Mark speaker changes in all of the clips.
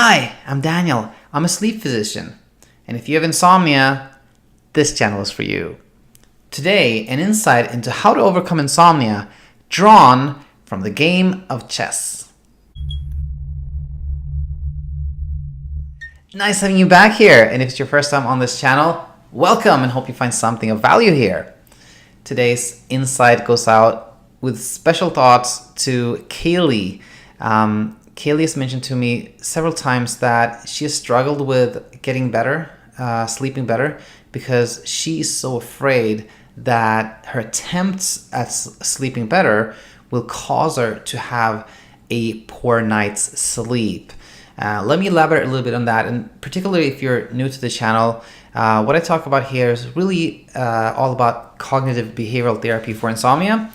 Speaker 1: Hi, I'm Daniel. I'm a sleep physician. And if you have insomnia, this channel is for you. Today, an insight into how to overcome insomnia drawn from the game of chess. Nice having you back here. And if it's your first time on this channel, welcome and hope you find something of value here. Today's insight goes out with special thoughts to Kaylee. Kaylee has mentioned to me several times that she has struggled with getting better, sleeping better, because she's so afraid that her attempts at sleeping better will cause her to have a poor night's sleep. Let me elaborate a little bit on that, and particularly if you're new to the channel, what I talk about here is really all about cognitive behavioral therapy for insomnia,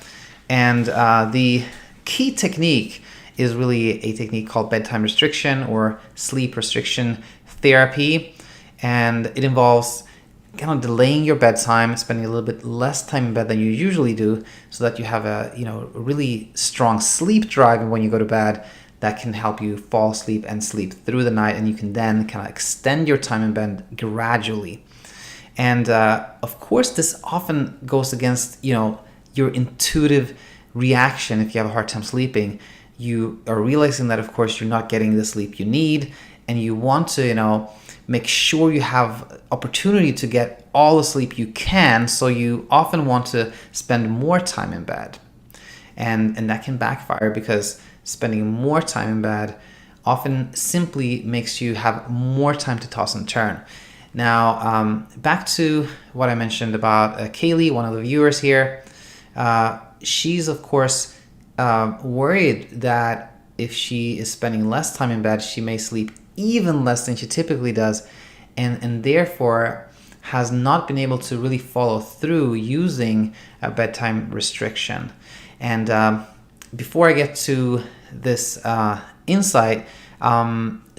Speaker 1: and the key technique is really a technique called bedtime restriction or sleep restriction therapy, and it involves kind of delaying your bedtime, spending a little bit less time in bed than you usually do, so that you have a really strong sleep drive when you go to bed that can help you fall asleep and sleep through the night, and you can then kind of extend your time in bed gradually. And of course, this often goes against your intuitive reaction. If you have a hard time sleeping, you are realizing that, of course, you're not getting the sleep you need, and you want to, make sure you have opportunity to get all the sleep you can. So you often want to spend more time in bed, and that can backfire, because spending more time in bed often simply makes you have more time to toss and turn. Now, back to what I mentioned about Kaylee, one of the viewers here. She's, of course, worried that if she is spending less time in bed, she may sleep even less than she typically does, and therefore has not been able to really follow through using a bedtime restriction. And before I get to this insight,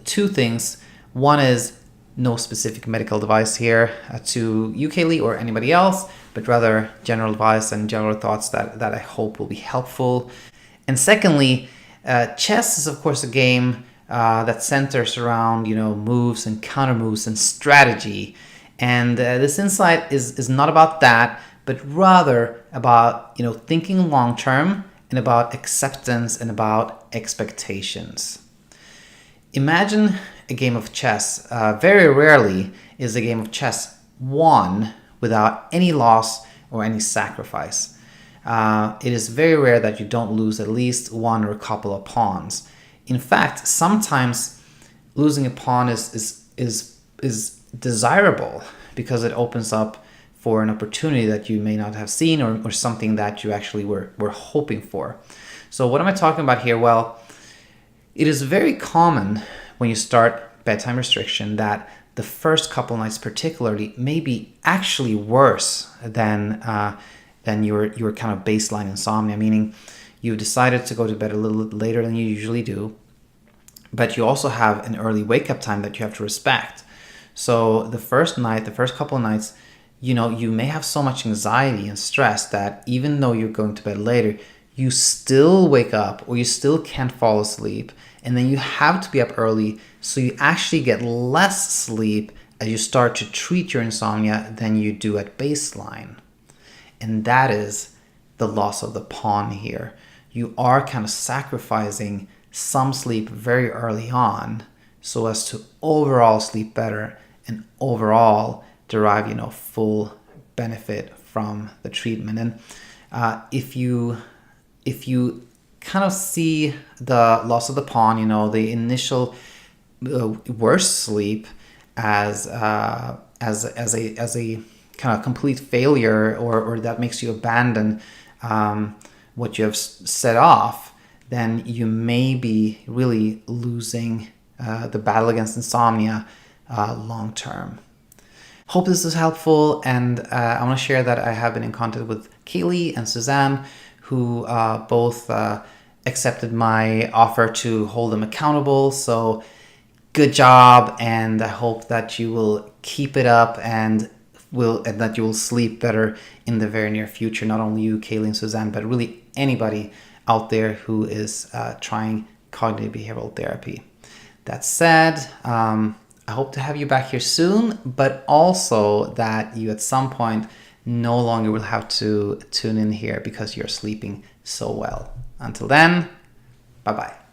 Speaker 1: two things. One is no specific medical advice here to you, Kaylee, or anybody else, but rather general advice and general thoughts that I hope will be helpful. And secondly, chess is, of course, a game that centers around moves and counter moves and strategy. And this insight is not about that, but rather about thinking long term, and about acceptance, and about expectations. Imagine a game of chess. Very rarely is a game of chess won without any loss or any sacrifice. It is very rare that you don't lose at least one or a couple of pawns. In fact, sometimes losing a pawn is desirable, because it opens up for an opportunity that you may not have seen, or something that you actually were hoping for. So what am I talking about here? Well, it is very common when you start bedtime restriction that the first couple nights particularly may be actually worse than your kind of baseline insomnia, meaning you decided to go to bed a little later than you usually do, but you also have an early wake-up time that you have to respect. So the first couple of nights, you may have so much anxiety and stress that even though you're going to bed later, you still wake up, or you still can't fall asleep, and then you have to be up early, so you actually get less sleep as you start to treat your insomnia than you do at baseline. And that is the loss of the pawn here. You are kind of sacrificing some sleep very early on so as to overall sleep better and overall derive full benefit from the treatment. And if you kind of see the loss of the pawn, the initial worse sleep as a kind of complete failure, or that makes you abandon what you have set off, then you may be really losing the battle against insomnia long term. Hope this is helpful, and I want to share that I have been in contact with Kaylee and Suzanne, who both accepted my offer to hold them accountable. So good job, and I hope that you will keep it up and that you will sleep better in the very near future. Not only you, Kaylee and Suzanne, but really anybody out there who is trying cognitive behavioral therapy. That said, I hope to have you back here soon, but also that you at some point no longer will have to tune in here because you're sleeping so well. Until then, bye-bye.